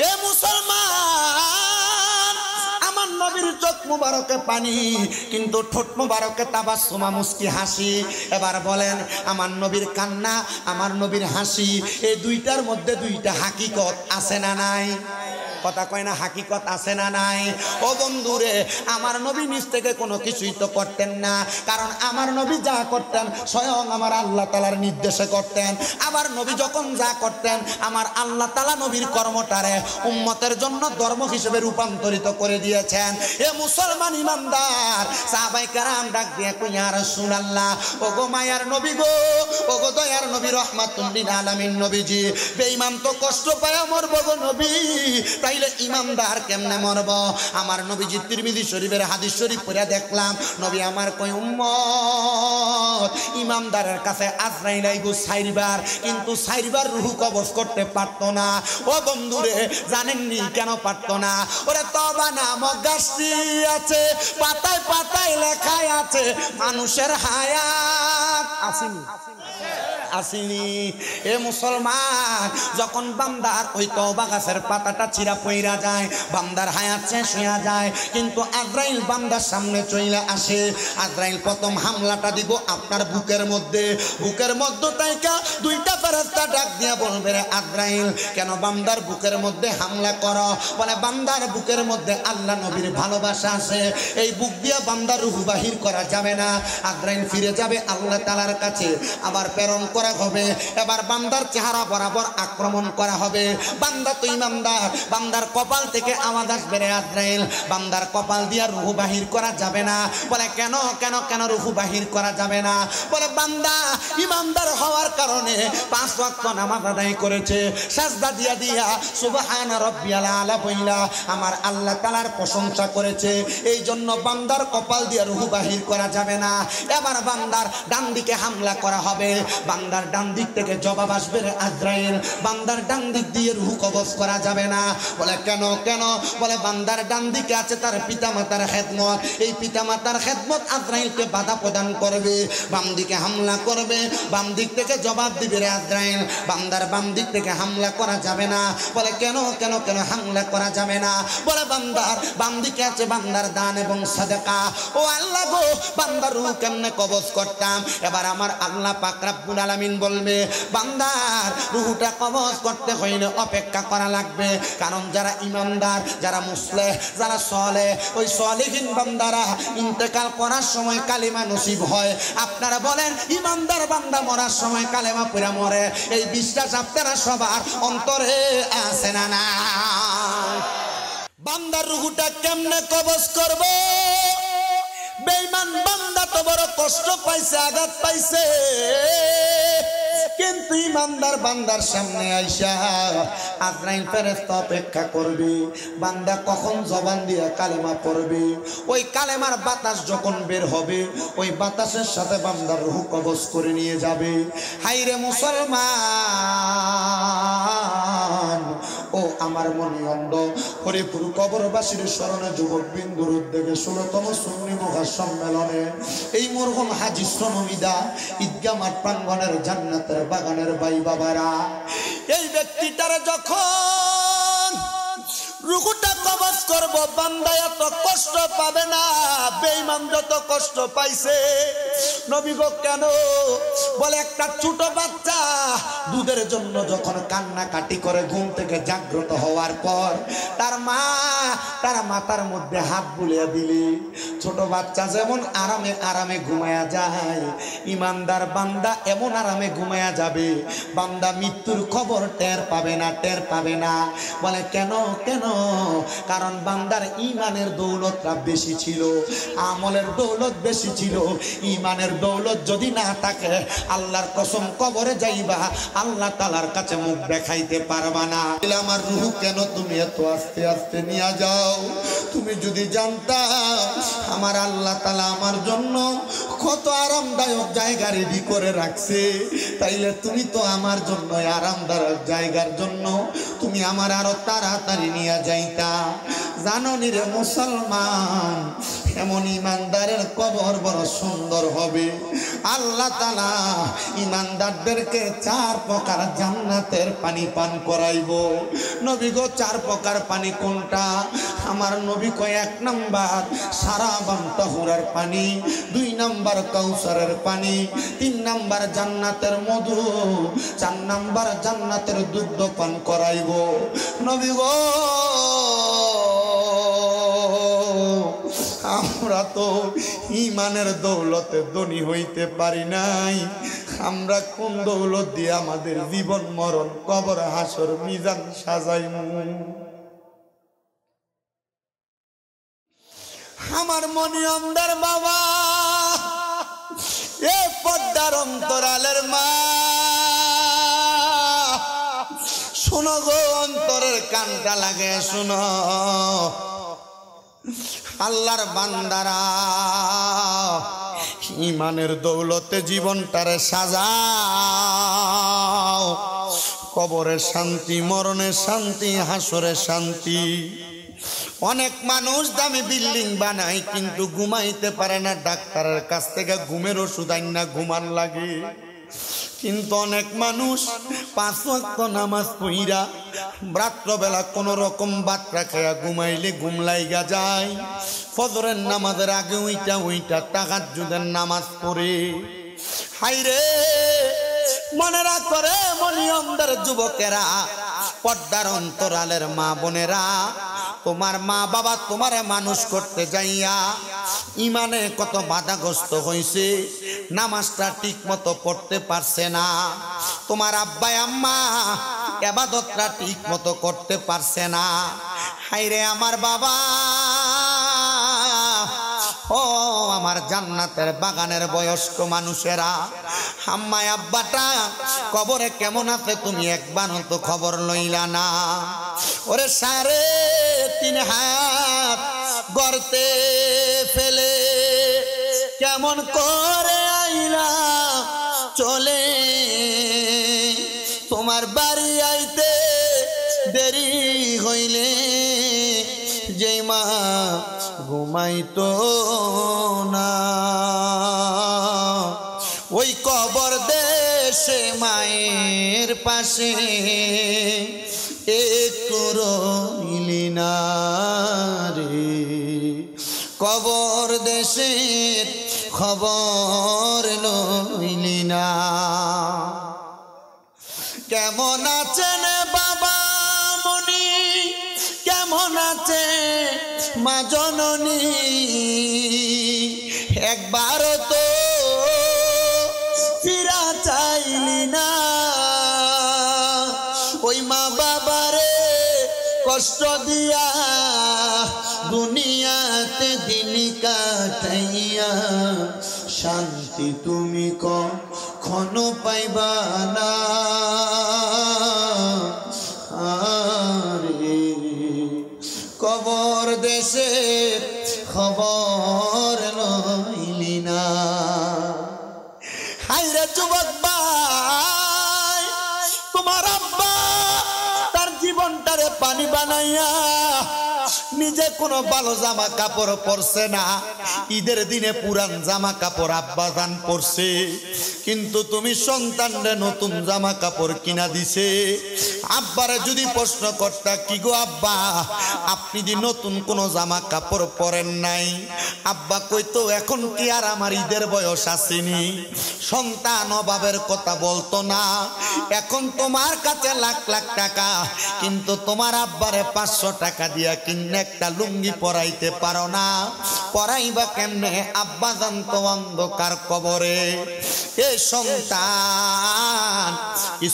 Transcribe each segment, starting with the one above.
এ মুসলমান, আমার নবীর চোখ মুবারকে পানি, কিন্তু ঠোঁট মুবারকে তাবাসসুমা মুস্কি হাসি। এবার বলেন, আমার নবীর কান্না, আমার নবীর হাসি, এই দুইটার মধ্যে দুইটা হাকিকত আছে না নাই? কথা কয় না, হাকিকত আছে না নাই? ও বন্ধুরে, আমার নবী নিজ থেকে কোনো কিছুই তো করতেন না, কারণ আমার নবী যা করতেন স্বয়ং আমার আল্লাহ তাআলার নির্দেশে করতেন। আবার নবী যখন যা করতেন, আমার আল্লাহ তাআলা নবীর কর্মটারে উম্মতের জন্য ধর্ম হিসেবে রূপান্তরিত করে দিয়েছেন। এ মুসলমান ইমানদার, সাহাবায়ে কেরাম ডাক দিয়ে কই, ইয়া রাসূলুল্লাহ, ও গো মায়ার নবী গো, ও গো দয়ার নবী, রাহমাতুল লিল আলামিন নবীজি, বেঈমান তো কষ্ট পায় মরবো গো নবী, তাইলে ইমানদার কেমনে মরব? আমার নবীজি তিরমিজি শরীফের হাদিস শরীফ পড়ে দেখলাম, নবী আমার কই, উম্মত, ইমানদারের কাছে আজরাইল আইবো 4 বার, কিন্তু 4 বার রূহ কবজ করতে পারতো না। ও বন্ধুরে, জানেননি কেন পারতো না? ওরে তওবা নামক গাছটি আছে, পাতায় পাতায় লেখায় আছে মানুষের হায়াত আসেনি, আসেনি। এ মুসলমান, যখন বান্দার ওই তওবা গাছের পাতাটা চিরা পইরা যায়, বান্দার হায়াত শেষ হইয়া যায়, কিন্তু আজরাইল বান্দার সামনে চইলা আসে। আজরাইল প্রথম হামলাটা দিব আপনার বুকের মধ্যে, বুকের মধ্যে তাইকা দুইটা ফেরেশতা ডাক দিয়া বলবে, রে আজরাইল, কেন বান্দার বুকের মধ্যে হামলা করো? বলে, বান্দার বুকের মধ্যে আল্লাহ নবীর ভালোবাসা আছে, এই বুক দিয়া বান্দার রূহ বাহির করা যাবে না। আজরাইল ফিরে যাবে আল্লাহ তাআলার কাছে, আবার প্রেরণ করা হবে, এবার বান্দার চেহারা বরাবর আক্রমণ করা হবে। বান্দা তো ইমানদার, বান্দার কপাল থেকে আওয়াজ আসবে, রে আজরাইল, বান্দার কপাল দিয়া রূহ বাহির করা যাবে না। বলে, কেন কেন কেন রূহ বাহির করা যাবে না? বলে, বান্দা ইমানদার হওয়ার কারণে 5 ওয়াক্ত নামাজ আদায় করেছে, সাজদা দিয়া দিয়া সুবহান রাব্বিয়াল আলা বইলা আমার আল্লাহ তাআলার প্রশংসা করেছে, এই জন্য বান্দার কপাল দিয়া রূহ বাহির করা যাবে না। এবার বান্দার ডান দিকে হামলা করা হবে, বান্দার ডান দিক থেকে জবাব আসবে, রে আজরাইল, বান্দার ডান দিক দিয়ে রূহ কবজ করা যাবে না। বলে, কেন কেন? বলে, বান্দার ডান দিকে আছে তার পিতামাতার খেদমত, এই পিতামাতার খেদমত আজরাইলকে বাধা প্রদান করবে, বাম দিকে হামলা করবে, বাম দিক থেকে জবাব দিবে, রে আজরাইল, বান্দার বাম দিক থেকে হামলা করা যাবে না। বলে, কেন কেন কেন হামলা করা যাবে না? বলে, বান্দার বাম দিকে আছে বান্দার দান এবং সাদাকা। ও আল্লাহ গো, বান্দার রূহ কেমনে কবজ করতাম? এবার আমার আল্লাহ পাক রব্বুল আলামিন বলবে, বান্দার রূহটা কবজ করতে হইলে অপেক্ষা করা লাগবে, কারণ যারা ইমানদার, যারা মুসলিহ, যারা সালেহ, ওই সালেহীন বান্দারা ইন্তেকাল করার সময় কালিমা নসিব হয়। আপনারা বলেন, ইমানদার বান্দা মরার সময় কালেমা পড়ে মরে, এই বিশ্বাস আপনারা সবার অন্তরে আছে না না? বান্দার রূহটা কেমনে কবজ করব? বেঈমান বান্দা তো বড় কষ্ট পাইছে, আঘাত পাইছে, কিন্তু ইমানদার বান্দার সামনে আইসা আজরাইল ফেরেশতা অপেক্ষা করবে, বান্দা কখন জবান দিয়া কালেমা পড়বে, ওই কালেমার বাতাস যখন বের হবে, ওই বাতাসের সাথে বান্দার রূহ কবজ করে নিয়ে যাবে। হাইরে মুসলমান, ও আমার মনে অন্ধ, হরিপুর কবরবাসীর স্মরণে যুবক বিন্দুর উদ্যোগে 16তম সুন্নি মহাসম্মেলনে এই মরহুম হাজী শ্রমবিদা ঈদগাহ মাঠ প্রাঙ্গণের জান্নাতের বাগানের ভাই বাবারা, এই ব্যক্তিটারে যখন রূহটা কবজ করব, বান্দা এত কষ্ট পাবে না বেঈমান যত কষ্ট পাইছে। নবী গো কেন? বলে, একটা ছোট বাচ্চা দুধের জন্য যখন কান্নাকাটি করে ঘুম থেকে জাগ্রত হওয়ার পর তার মা তার মাথার মধ্যে হাত বুলিয়ে দিলে ছোট বাচ্চা যেমন আরামে আরামে ঘুমায়া যায়, ইমানদার বান্দা এমন আরামে ঘুমায়া যাবে, বান্দা মৃত্যুর খবর টের পাবে না, টের পাবে না। বলে, কেন কেন? কারণ বান্দার ইমানের দৌলতটা বেশি ছিল, আমলের দৌলত বেশি ছিল। ইমানের দৌলত যদি না থাকে, আল্লাহর কসম কবরে যাইবা, আল্লাহ তাআলার কাছে মুখ দেখাইতে পারবা না। আমার রূহ কেন তুমি এত আস্তে আস্তে নিয়ে যাও? তুমি যদি জানতা আমার আল্লাহ তাআলা আমার জন্য কত আরামদায়ক জায়গা রেডি করে রাখছে, তাইলে তুমি তো আমার জন্য আরামদায়ক জায়গার জন্য তুমি আমার আরো তাড়াতাড়ি নিয়ে যাইতা। জাননি রে মুসলমান, এমন ইমানদারের কবর বড় সুন্দর হবে। আল্লাহ তাআলা ইমানদারদেরকে 4 প্রকার জান্নাতের পানি পান করাইব। নবী গো 4 প্রকার পানি কোনটা? আমার নবী কয় 1 নাম্বার সারাবান তাহুরের পানি, 2 নাম্বার কাউসারের পানি, 3 নাম্বার জান্নাতের মধু, 4 নাম্বার জান্নাতের দুগ্ধ পান করাইব। নবী গো আমরা তো ইমানের দৌলতে ধনী হইতে পারি নাই, আমরা কোন দৌলত দিয়ে আমাদের জীবন মরণ কবর হাসর মিজান সাজাইমু? আমার মনি অন্দার বাবা, এ পদ্মার অন্তরালের মা, শোনো গো, অন্তরের কানটা লাগে শোনো। আল্লাহর বান্দারা, ইমানের দৌলতে জীবনটারে সাজাও। কবরের শান্তি, মরণের শান্তি, হাসরের শান্তি। অনেক মানুষ দামি বিল্ডিং বানায় কিন্তু ঘুমাইতে পারে না, ডাক্তারের কাছ থেকে ঘুমের ওষুধ আইন না ঘুমান লাগে। কিন্তু অনেক মানুষ 5 ওয়াক্ত নামাজ পড়িরা রাত্রবেলা কোন রকম বাতরা খায়া ঘুমাইলে ঘুম লাইগা যায়। ফজরের নামাজের আগে ওইটা তাহাজ্জুদের নামাজ পড়ে। হাইরে মনে রাখরে মনিয়মদের যুবকেরা, পর্দার অন্তরালের মা বোনেরা, তোমার মা বাবা তোমারে মানুষ করতে যাইয়া ইমানে কত বাধাগ্রস্ত হয়েছে, নামাজটা ঠিক মতো পড়তে পারছে না। তোমার আব্বা আম্মা ইবাদতটা ঠিক মতো করতে পারছে না। হায়রে আমার বাবা, ও আমার জান্নাতের বাগানের বয়স্ক মানুষেরা, আম্মা আব্বাটা কবরে কেমন আছে তুমি একবার তো খবর লইলা না? ওরে 3.5 হাত গর্তে ফেলে কেমন করে আইলা চলে, তোমার বাড়ি আইতে দেরি হইলে যেই মা ঘুমাইতো না, ওই কবর দেশে মায়ের পাশে একটু রইলি না রে। কবর দেশের খবর লইলি না। কেমন আছেন বাবা মনি, কেমন আছে মা জননী, একবার তো ফিরা চাইলি না। ওই মা বাবারে কষ্ট দিয়া দুনিয়াতে দিন কাটাইয়া শান্তি তুমি কখনো পাইবা না। আরে কবর দেশের খবর লইলি না। হায়রে যুবক ভাই, তোমার আব্বা তার জীবনটারে পানি বানাইয়া নিজে কোনো ভালো জামা কাপড় পরছে না। ঈদের দিনে পুরান জামা কাপড় আব্বা দান পরছে, কিন্তু তুমি সন্তানরে নতুন জামা কাপড় কিনা দিছে। আব্বারে যদি প্রশ্ন করতা, কি গো আব্বা আপনি যে নতুন কোনো জামা কাপড় পরেন নাই, আব্বা কইতো এখন কি আর আমার ঈদের বয়স আসেনি। সন্তান অভাবের কথা বলতো না। এখন তোমার কাছে লাখ লাখ টাকা, কিন্তু তোমার আব্বারে 500 টাকা দিয়া কিনে একটা লুঙ্গি পরাইতে পারো না। পরাইবা কেমনে? আব্বা জানতো অন্ধকার কবরে। এ সন্তান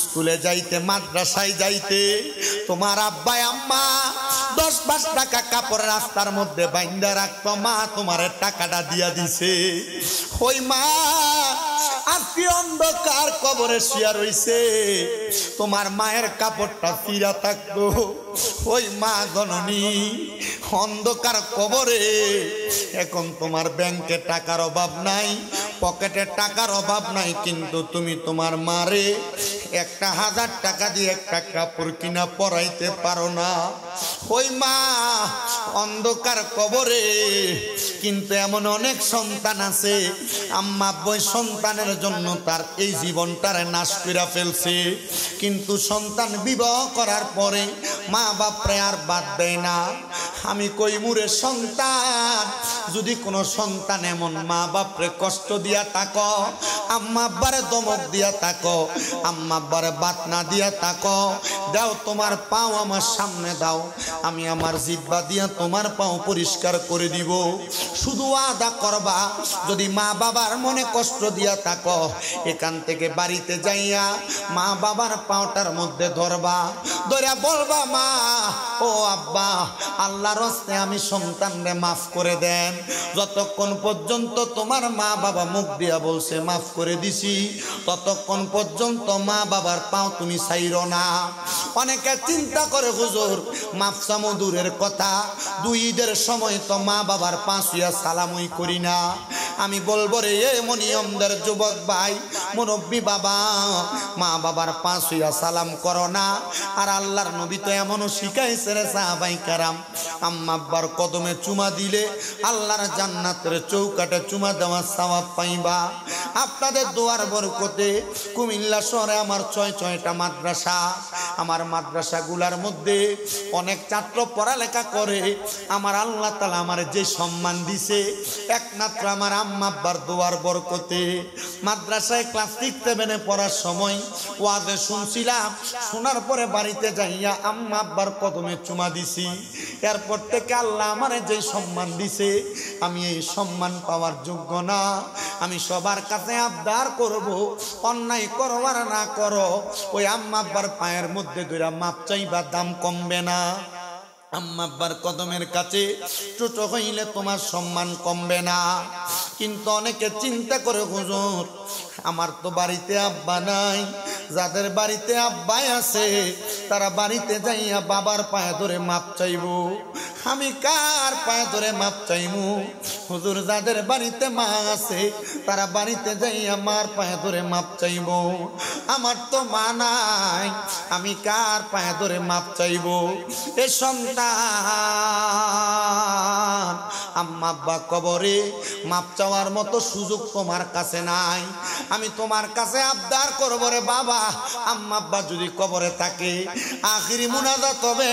স্কুলে যাইতে, মাদ্রাসায় যাইতে তোমার আব্বা আম্মা 10-5 টাকা কাপড় রাস্তার মধ্যে বাইন্দা রাখতো, মা তোমার টাকাটা দিয়া দিছে। ওই মা আজকে অন্ধকার কবরে শুয়া রইছে, তোমার মায়ের কাপড়টা ফিরা থাকতো। ওই মা জননী অন্ধকার কবরে। এখন তোমার ব্যাংকে টাকার অভাব নাই, পকেটে টাকার অভাব নাই, কিন্তু তুমি তোমার মারে 1000 টাকা দিয়ে একটা কাপড় কিনা পরাইতে পারো না। ওই মা অন্ধকার কবরে। কিন্তু এমন অনেক সন্তান আছে, আম্মা আব্বা সন্তানের জন্য তার এই জীবনটারে নাশ করে ফেলছে, কিন্তু সন্তান বিবাহ করার পরে মা বাপরে আর বাদ দেয় না। আমি কই মুরে সন্তান, যদি কোনো সন্তান এমন মা বাপরে কষ্ট দিয়া থাকো, আম্মা আব্বারে দমক দিয়া থাকো, আম্মা আব্বারে বাত না দিয়া থাকো, দাও তোমার পাও আমার সামনে দাও, আমি আমার জিহ্বা দিয়া তোমার পাও পরিষ্কার করে দিব। শুধু আদা করবা, যদি মা বাবার মনে কষ্ট দিয়া থাকো, এখান থেকে বাড়িতে যাইয়া মা বাবার পাওটার মধ্যে ধরবা, ধরে বলবা মা ও আব্বা, আল্লাহর রাস্তায় আমি সন্তানরে মাফ করে দেন। যতক্ষণ পর্যন্ত তোমার মা বাবা মুখ দিয়া বলছে মাফ করে দিছি, ততক্ষণ পর্যন্ত মা বাবার পাও তুমি ছাইরো না। অনেকে চিন্তা করে হুজুর মাফ চামো দূরের কথা, 2 ঈদের সময় তো মা বাবার পা ছুঁয়া সালামই করি না। আমি বলবো রে মনিয়মদের যুবক ভাই, মুরব্বী বাবা, মা বাবার পা ছুঁয়া সালাম করো না। আর আল্লাহর নবী তো এমনও শিখাইছে রে সাহাবায়ে কেরাম, আম্মা আব্বার কদমে চুমা দিলে আল্লাহর জান্নাতের চৌকাটে চুমা দেওয়ার সওয়াব পাইবা। আপনাদের দোয়ার বরকতে কুমিল্লা শহরে আমার 6টা মাদ্রাসা, আমার মাদ্রাসাগুলার মধ্যে অনেক ছাত্র পড়ালেখা করে। আমার আল্লাহ তাআলা আমার যে সম্মান দিছে একমাত্র আমার আম্মা আব্বার দোয়ার বরকতে। মাদ্রাসায় ক্লাস 6-7 পড়ার সময় ওয়াজে শুনছিলাম, শোনার পরে বাড়িতে যাইয়া আম্মা আব্বার কদমে চুমা দিছি। এরপর থেকে আল্লাহ আমার যে সম্মান দিছে, আমি এই সম্মান পাওয়ার যোগ্য না। আমি সবার কাছে আবদার করব, অন্যায় করো আর না করো, ওই আম্মা আব্বার পায়ের মধ্যে ধরে মাপ চাইবা, দাম কমবে না। আম্মা আব্বার কদমের কাছে ছোট হইলে তোমার সম্মান কমবে না। কিন্তু অনেকে চিন্তা করে হুজুর আমার তো বাড়িতে আব্বা নাই, যাদের বাড়িতে আব্বাই আছে তারা বাড়িতে যাইয়া বাবার পায়ে ধরে মাপ চাইব। আমি কার পায়ে ধরে মাপ চাইমু? হুজুর যাদের বাড়িতে মা আছে তারা বাড়িতে যাইয়া মার পায়ে ধরে মাপ চাইব। আমার তো মা নাই, আমি কার পায়ে ধরে মাপ চাইব? এ সন্তান, আম্মা আব্বা কবরে মাপ চাওয়ার মতো সুযোগ তোমার কাছে নাই। আমি তোমার কাছে আবদার করব রে বাবা, আম্মা আব্বা যদি কবরে থাকে আখিরি মুনাজাত হবে,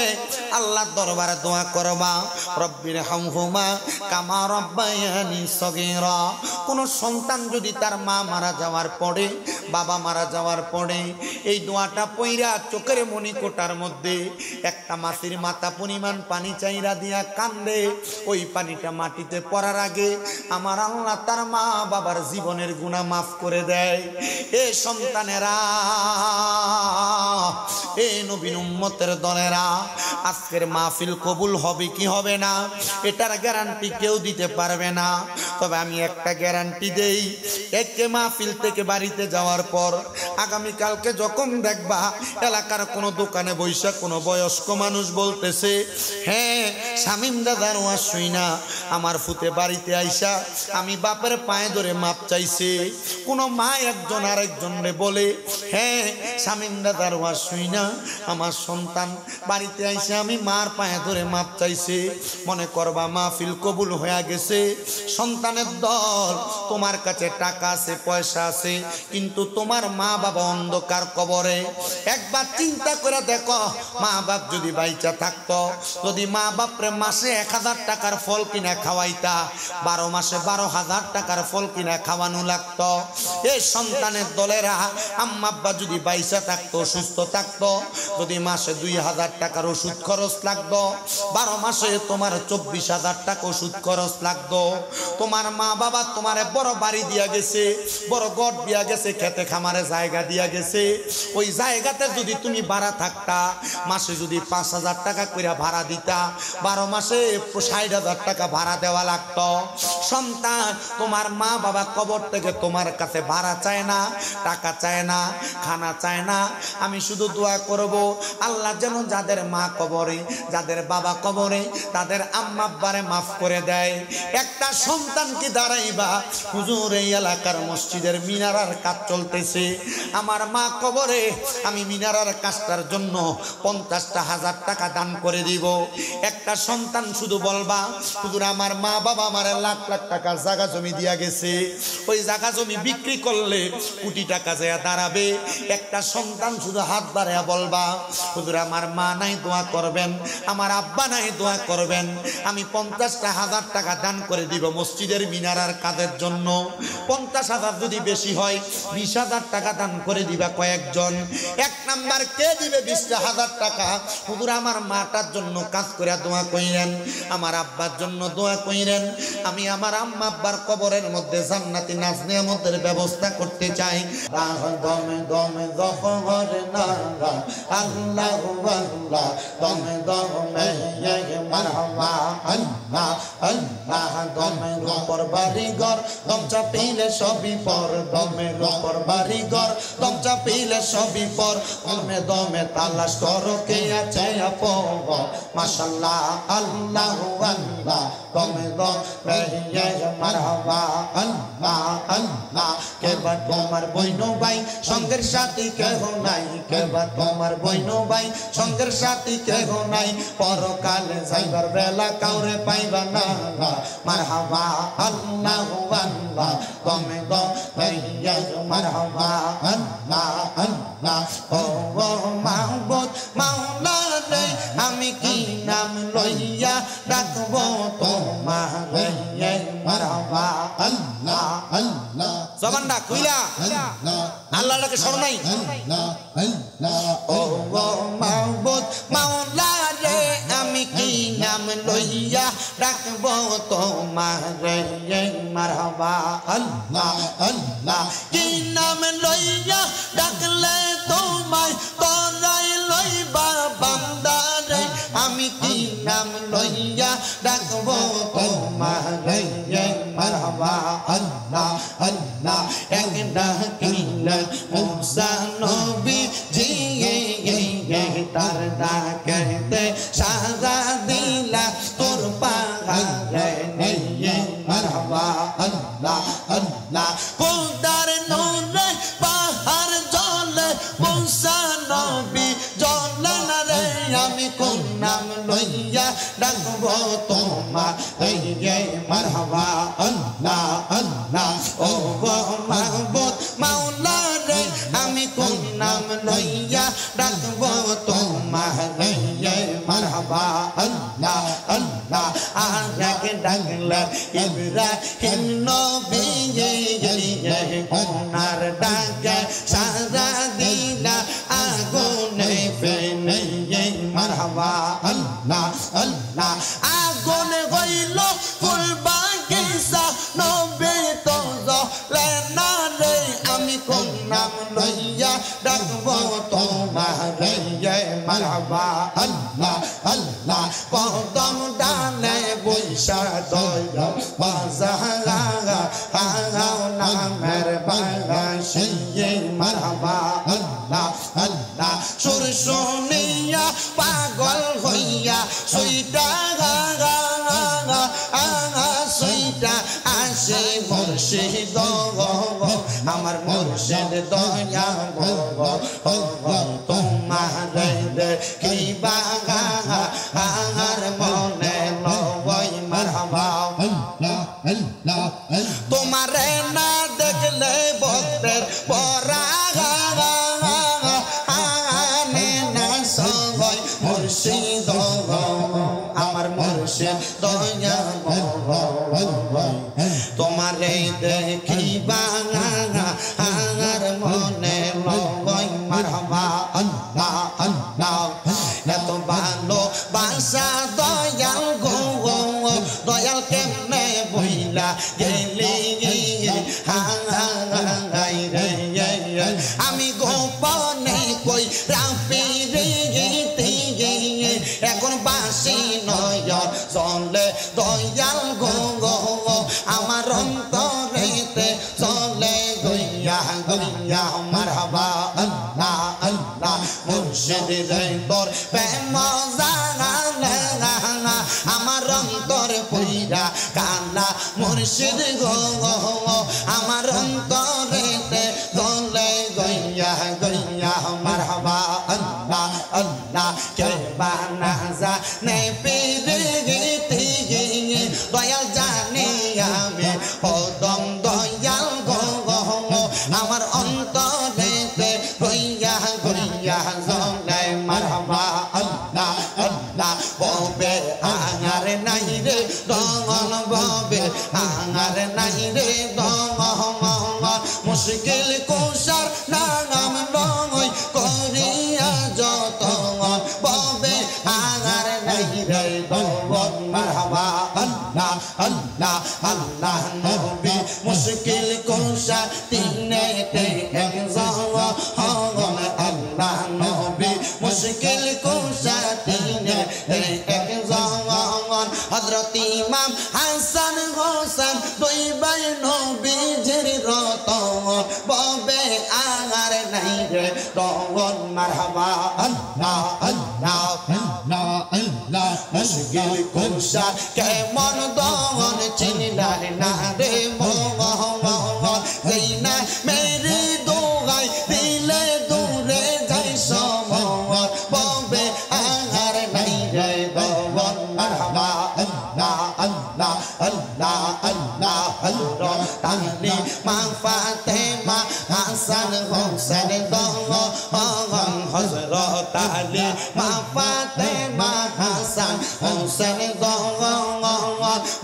আল্লাহর দরবারে দোয়া করবা, রব্বির হামহুমা কামা রাব্বায়ানি সগীরা। কোন সন্তান যদি তার মা মারা যাওয়ার পরে, বাবা মারা যাওয়ার পরে এই দোয়াটা পইরা চোখের মণিকোটার মধ্যে একটা মাছের মাথা পরিমাণ পানি চাইরা দিয়া কান্দে, ওই পানিটা মাটিতে পড়ার আগে আমার আল্লাহ তার মা বাবার জীবনের গুনাহ মাফ করে দেয়। এ সন্তানেরা, এ নবীর উম্মতের দলেরা, আজকের মাহফিল কবুল হবে কি হবে না এটার গ্যারান্টি কেউ দিতে পারবে না। তবে আমি একটা গ্যারান্টি দেই, একে মাহফিল থেকে বাড়িতে যাওয়ার পর আগামীকালকে যখন দেখবা এলাকার কোনো দোকানে বৈশা কোনো বয়স্ক মানুষ বলতেছে, হ্যাঁ শামীম দাদার ওয়াজ শুইনা আমার ফুতে বাড়িতে আইসা আমি বাপের পায়ে ধরে মাপ চাইছে। কোনো মা একজন আরেকজনরে বলে, হ্যাঁ শামীম দাদার ওয়াজ শুইনা আমার সন্তান বাড়িতে আইসা আমি মার পায়ে ধরে মাপ চাইছে। মনে করবা মাহফিল কবুল হয়ে গেছে। সন্তানের দল, তোমার কাছে টাকা আছে, পয়সা আছে, কিন্তু তোমার মা বাবা অন্ধকার কবরে। একবার চিন্তা করে দেখো, মা বাপ যদি বাইচা থাকতো, যদি মা বাপরে মাসে 1000 টাকার ফল কিনা খাওয়াইতা, 12 মাসে 12,000 টাকার ফল কিনা খাওয়ানো লাগতো। এই সন্তানের দলেরা, আম্মা আব্বা যদি বাইচা থাকতো, সুস্থ থাকতো, যদি মাসে 2000 টাকার ওষুধ খরচ লাগতো, 12 মাসে তোমার 24,000 টাকা ওষুধ খরচ লাগতো। তোমার মা বাবা তোমারে বড় বাড়ি দিয়া গেছে, বড় ঘর দিয়া গেছে, খেতে খামারে জায়গা দিয়া গেছে। ওই জায়গাতে যদি তুমি ভাড়া থাকতা, মাসে যদি 5,000 টাকা করে ভাড়া দিতা, 12 মাসে 60,000 টাকা ভাড়া দেওয়া লাগতো। সন্তান, তোমার মা বাবা কবর থেকে তোমার কাছে কাছে ভাড়া চায় না, টাকা চায় না, খানা চায় না। আমি শুধু দোয়া করব আল্লাহ যেন যাদের মা কবরে, যাদের বাবা কবরে, তাদের আম্মা আব্বারে মাফ করে দেয়। একটা সন্তান কি দাঁড়াইবা, হুজুর এই এলাকার মসজিদের মিনারার কাজ চলতেছে, আমার মা কবরে, আমি মিনারার কাজটার জন্য 50,000 টাকা দান করে দিব। একটা সন্তান শুধু বলবা হুজুর আমার মা বাবা আমার লাখ লাখ টাকার জায়গা জমি দিয়া গেছে, ওই জায়গা জমি বিক্রি করলে কোটি টাকা যায় দাঁড়াবে। একটা সন্তান শুধু হাত বাড়াইয়া বলবা হুজুর আমার মা নাই দোয়া করবেন, আমার আব্বা নাই দোয়া করবেন, আমি 50,000 টাকা দান করে দিব মসজিদের মিনারার কাজের জন্য। 50,000 যদি বেশি হয় 20,000 টাকা দান করে দিবা কয়েকজন। এক নাম্বার কে দিবে 20,000 টাকা, হুজুর আমার মাটার জন্য কাজ করে দোয়া কইরেন, আমার আব্বার জন্য দোয়া কইরেন, আমি আমার আম্মা আব্বার কবরের মধ্যে জান্নাতি নাজ নিয়ামতের ব্যবস্থা করতে চাই। দমে দমে দফর না আল্লাহ আল্লাহ, দমে দমে মারহাবা আল্লাহ আল্লাহ। দমের উপর বাড়িঘর দম চাপিলে সবই পর, দমের উপর বাড়িঘর দম চাপিলে সবই পর, দমে দমে তালাশ করো কে আছে আপন, মাশাআল্লাহ আল্লাহ আল্লাহ। দমে দমে মারহাবা আল্লাহ আল্লাহ। কেবা তোমার বইনো ভাই সঙ্গের সাথী কেহ নাই, কেবা তোমার বইনো ভাই সঙ্গের সাথী কেহ নাই, পরকালে যাইবার বেলা কাউরে পাইবা না, মারহাবা আল্লাহ আল্লাহ। দমে দমে মারহাবা আল্লাহ আল্লাহ। ও মাহবুব মাওলা রে আমি কি নাম লইয়া ডাকবো তোমারে, মারহাবা আল্লাহ আল্লাহ। জবানটা কইলা আল্লাহকে স্মরণ নাই। ও মাহবুব মাওলা রে আমি কি নাম লইয়া ডাকবো তোমারে, মারহাবা আল্লাহ আল্লাহ। কি নাম লইয়া ডাকলে তোমায় তোরাই লইবা বান্দারে, আমি কি নাম লইয়া ডাকবো তোমারে, মারহাবা আল্লাহ আল্লাহ। এক ডাকিলে মুসা নবী জি তার ডাকেতে সারা দিলা তোর পাহাড়ে, মারহাবা আল্লাহ আল্লাহ। খোদার নূরে পাহাড় জ্বলে মুসা নবী জ্বলে না রে, আমি কোন নাম লইয়া ডাকবো তোমারে, মারহাবা আল্লাহ আল্লাহ। ও মাহবুব মাওলা রে আমি কোন নাম লইয়া ডাকবো তোমারে, মারহাবা আল্লাহ আল্লাহ। আজ ডাকলা ইব্রাহিম নবী ওনার ডাকে সারা দিলা আগুনে ফেলে, মারহাবা আল্লাহ আল্লাহ। আগুন হইল ফুল বাগিচা নবী তো জ্বলে না রে, আমি কোন নাম লইয়া ডাকবো তোমারে, মারহাবা আল্লাহ আল্লাহ। কদম ডালে বৈশা দয়া বাজারা নামের বাগাসে, মারহাবা আল্লাহ আল্লাহ। সুর শুনিয়া পাগল হইয়া সুইটা সুইটা আসে মুর্শিদ, আমার মুর্শিদ দয়া তোমারে দেখিবা আর মনে লয়, মারহাবা তোমারে না দেখলে ভক্তের পরা মুর্শিদ, আমার মুর্শিদ দয়া তোমারে দেখিবা আর মনে লয়, মারহাবা আল্লাহ আল্লাহ। এত ভালো বাসা দয়াল গো, দয়াল কেমনে বইলা গেলি আমি গোপনে কই রাফি এখন বাসি নয় চলে দয়াল গো, আমার অন্তরেতে চলে গই গইয়া মারহাবা আল্লাহ আল্লাহ মুর্শিদ রে তোর প্রেম জানা আমার অন্তর পইরা কালা মুর্শিদ গো আমার অন্তরেতে গলে গইয়া গইয়া মারহাবা আল্লাহ আল্লাহ কে বানা জানে পীরে গীতি দয়াল জানি আমি পদম দয়াল গো আমার অন্তরেতে গইয়া গইয়া গলে মারহাবা আল্লাহ আল্লাহ ববে আঙার নাই রে দঙ্গল ববে আঙার নাই রে দঙ্গল মুশকিল কুশার নাম নয় করিয়া যত ববে আঙার নাই রে দঙ্গল মারহাবা আল্লাহ আল্লাহ আল্লাহ নবী মুশকিল কুশার তিনেতে একজন আল্লাহ নবী মুশকিল কুশার তিনেতে একজন হযরত ইমাম হাসান হোসেন দুই ভাই নবীজির রতন ববে আঙার নাই রে দঙ্গল মারহাবা আল্লাহ আল্লাহ আল্লাহ আল্লাহ মুশকিল কুশার কেমন দঙ্গল চিনলার না রে মোহন যেই না মেরি দোগাই দিলে দূরে যাই সমর ববে আঙার নাই রে দঙ্গল মারহাবা আল্লাহ আল্লাহ আল্লাহ আল্লাহ হযরত তাহলি মা ফাতেমা হাসান হোসেন দঙ্গল হযরত তাহলি মা ফাতেমা হাসান হোসেন দঙ্গল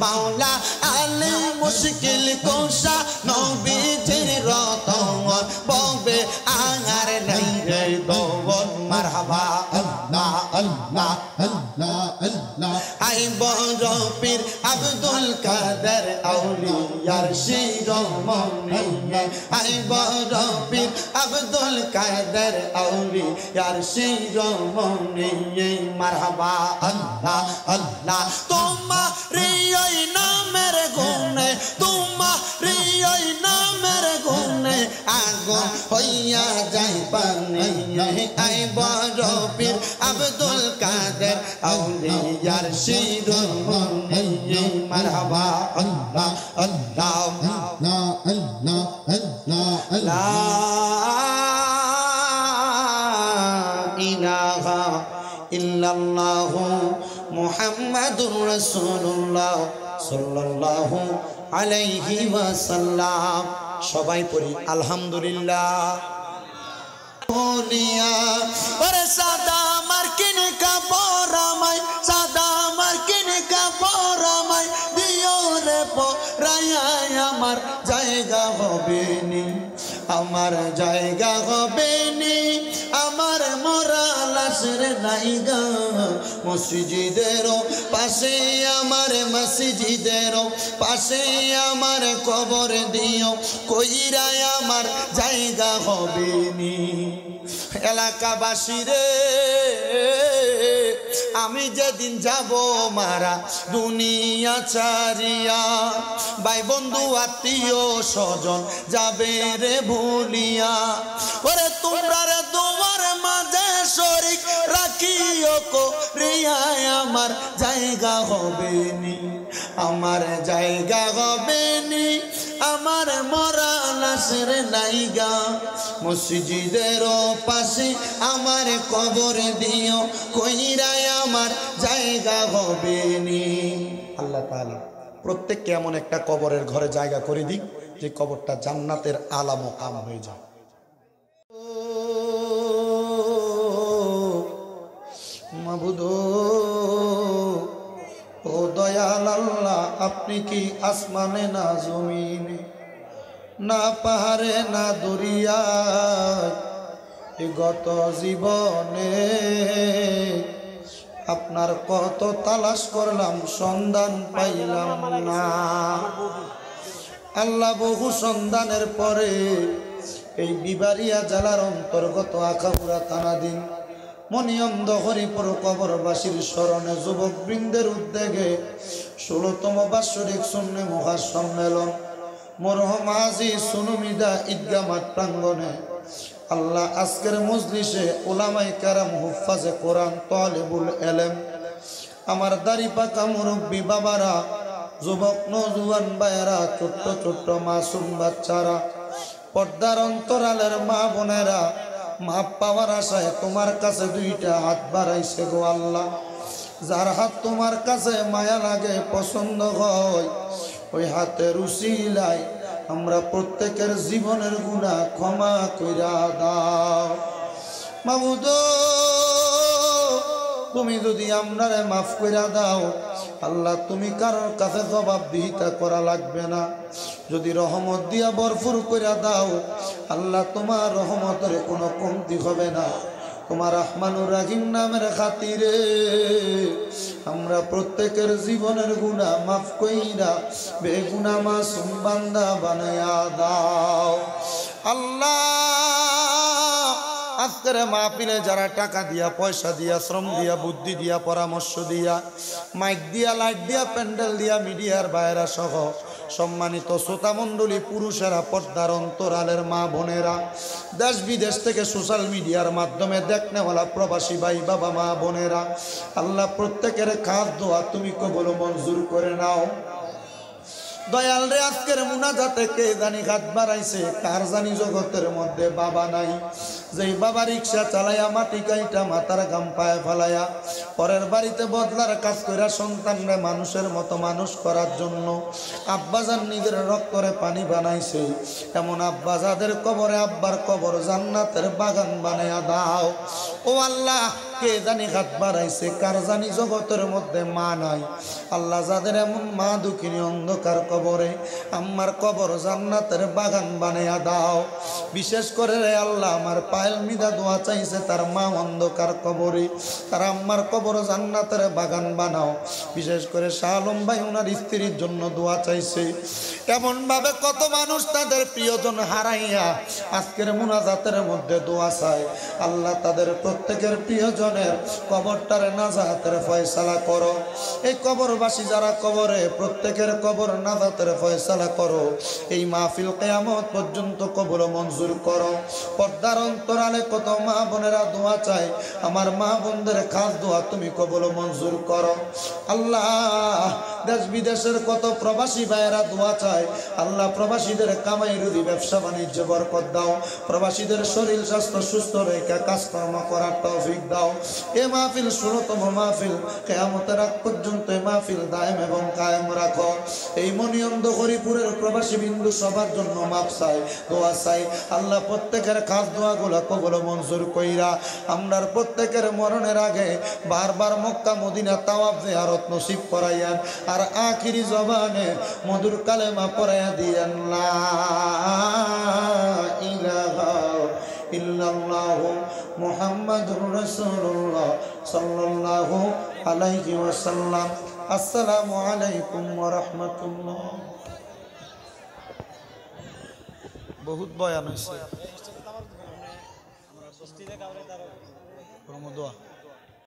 মাওলা আলী মুশকিল কুশা নবীজির রতন ববে আঙার নাই রে দঙ্গল মারহাবা আল্লাহ আল্লাহ আল্লাহ আল্লাহ আই বড় পীর আব্দুল কাদের আউলিয়ার শিরোমণি আই বড় পীর আব্দুল কাদের আউলিয়ার শিরোমণি মারহাবা আল্লাহ আল্লাহ তোমার ওই নামের গুণে তোমার ওই নামের গুণে আগুন হইয়া যাই পানি আই বড় পীর আব্দুল কাদের আউলিয়ার শিরোমণি মারহাবা আল্লাহ আল্লাহ আল্লাহ আল্লাহ আল্লাহ লা ইলাহা ইল্লাল্লাহু মুহাম্মাদুর রাসূলুল্লাহ সাল্লাল্লাহু আলাইহি ওয়াসাল্লাম সবাই পড়ি আলহামদুলিল্লাহ ওরে সাদা মার্কিন কাপড় আমায় সাদা মার্কিন কাপড় আমায় দিও রে পরায়া আমার জায়গা হবে নি আমার জায়গা হবে নি আমার মরা লাশের নাইগা মসজিদের পাশে আমার মসজিদের পাশে আমার কবর দিও কইরা আমার জায়গা হবে নি এলাকাবাসী রে আমি যেদিন যাব মারা দুনিয়া ছাড়িয়া ভাই বন্ধু আত্মীয় স্বজন যাবে রে ভুলিয়া ওরে তোমরা রে তোমার মাঝে শরীক রাখিও করিয়া আমার জায়গা হবে নি আমার জায়গা হবে নি আমার মরা লাশের নাইগা মসজিদের পাশে আমার কবর দিও কইরা আমার জায়গা হবে নি আল্লাহ তাআলা প্রত্যেককে এমন একটা কবরের ঘরে জায়গা করে দিক যে কবরটা জান্নাতের আলা মাকাম হয়ে যায় মাবুদ ও দয়াল আল্লাহ আপনি কি আসমানে না জমিনে না পাহাড়ে না দরিয়ায় গত জীবনে আপনার কত তালাশ করলাম সন্ধান পাইলাম না আল্লাহ বহু সন্ধানের পরে এই বিবারিয়া জেলার অন্তর্গত আখাউড়া থানাধীন মনিয়ন্দ হরিপুর কবরবাসীর স্মরণে যুবক বৃন্দের উদ্যোগে 16তম বাৎসরিক সুন্নি মহাসম্মেলন মরহম হাজী সুনুমিদা ঈদগাহ মাঠ প্রাঙ্গণে আল্লাহ আজকের মজলিসে উলামায়ে কেরাম, হুফাজে কোরআন, তালিবুল ইলম, আমার দাড়ি পাকা মুরব্বী বাবারা, যুবক নওজোয়ান ভাইয়েরা, ছোট্ট ছোট্ট মাসুম বাচ্চারা, পর্দার অন্তরালের মা বোনেরা, মাপ পাওয়ার আশায় তোমার কাছে দুইটা হাত বাড়াইছে গো আল্লাহ। যার হাত তোমার কাছে মায়া লাগে, পছন্দ হয়, ওই হাতের উসিলায় আমরা প্রত্যেকের জীবনের গুনাহ ক্ষমা কইরা দাও মাবুদ। তুমি যদি আমরারে মাফ কইরা দাও আল্লাহ, তুমি কারোর কাছে জবাবদিহিতা করা লাগবে না। যদি রহমত দিয়া ভরপুর কইরা দাও আল্লাহ, তোমার রহমতের কোনো কমতি হবে না। তোমার রহমানুর রহিম নামের খাতিরে আমরা প্রত্যেকের জীবনের গুনাহ মাফ কইরা বেগুনাহ মাসুম বান্দা বানায়া দাও আল্লাহ। আজকের মাহফিলে যারা টাকা দিয়া, পয়সা দিয়া, শ্রম দিয়া, বুদ্ধি দিয়া, পরামর্শ দিয়া, মাইক দিয়া, লাইট দিয়া, প্যান্ডেল দিয়া, মিডিয়ার বাইরা সহ সম্মানিত শ্রোতা মণ্ডলী, পুরুষেরা, পর্দার অন্তরালের মা বোনেরা, দেশ বিদেশ থেকে সোশ্যাল মিডিয়ার মাধ্যমে দেখনেওয়ালা প্রবাসী ভাই বাবা মা বোনেরা, আল্লাহ প্রত্যেকের খাস দোয়া তুমি কবুল মঞ্জুর করে নাও। দয়াল রে, আজকের মুনাজাতে কে জানি হাত বাড়াইছে, কার জানি জগতের মধ্যে বাবা নাই। যেই বাবা রিক্সা চালাইয়া মাটি কাইটা মাথার গাম পায়ে ফেলাইয়া পরের বাড়িতে বদলার কাজ কইরা সন্তানরে মানুষের মতো মানুষ করার জন্য আব্বাজান নিজের রক্তরে পানি বানাইছে, এমন আব্বাজাদের কবরে আব্বার কবর জান্নাতের বাগান বানাইয়া দাও ও আল্লাহ। কে জানি হাত বাড়াইছে, কার জানি জগতের মধ্যে মা নাই। আল্লাহ, যাদের এমন মা দুঃখিনী অন্ধকার কবরে, আম্মার কবর জান্নাতের বাগান বানাইয়া দাও। বিশেষ করে রে আল্লাহ, আমার পায়েল মিদা দোয়া চাইছে, তার মা অন্ধকার কবরে, তার আম্মার কবর জান্নাতের বাগান বানাও। বিশেষ করে শাহ আলম ভাই ওনার স্ত্রীর জন্য দোয়া চাইছে। এমন ভাবে কত মানুষ তাদের প্রিয়জন হারাইয়া আজকের মুনাজাতের মধ্যে দোয়া চায়। আল্লাহ, তাদের প্রত্যেকের প্রিয়জনের কবরটারে নাজাতের ফয়সালা করো। এই কবরবাসী যারা কবরে, প্রত্যেকের কবর নাজাতের ফয়সালা করো। এই মাহফিল কিয়ামত পর্যন্ত কবুল মঞ্জুর করো। পর্দার অন্তরালে কত মা বোনেরা দোয়া চায়, আমার মা বোনদের খাস দোয়া তুমি কবুল মঞ্জুর করো আল্লাহ। দেশ বিদেশের কত প্রবাসী ভাইয়েরা দোয়া চায়, আল্লাহ প্রবাসীদের কামাই রুজি, ব্যবসা বাণিজ্য বরকত দাও। প্রবাসীদের শরীর স্বাস্থ্য সুস্থ রেখে কাজকর্ম করার তৌফিক দাও। এ মাহফিল ষোলতম মাহফিল, কিয়ামতের আগ পর্যন্ত এই মাহফিল দায়েম এবং কায়েম রাখো। এই মনিয়ন্দ হরিপুরের প্রবাসী বিন্দু সবার জন্য মাপ চাই, দোয়া চাই আল্লাহ। প্রত্যেকের খাস দোয়াগুলো কবুল মঞ্জুর কইরা আমরার প্রত্যেকের মরণের আগে বারবার মক্কা মদিনা তাওয়াফ জিয়ারত নসিব করাইয়ান, আর আখিরি জবানে মধুর কালেমা পড়াইয়া দিয়েন লা ইলাহা ইল্লাল্লাহু মুহাম্মাদুর রাসূলুল্লাহ সাল্লাল্লাহু আলাইহি ওয়াসাল্লাম। আসসালামু আলাইকুম ওয়া রাহমাতুল্লাহ। বহুত বয়ান হয়েছে।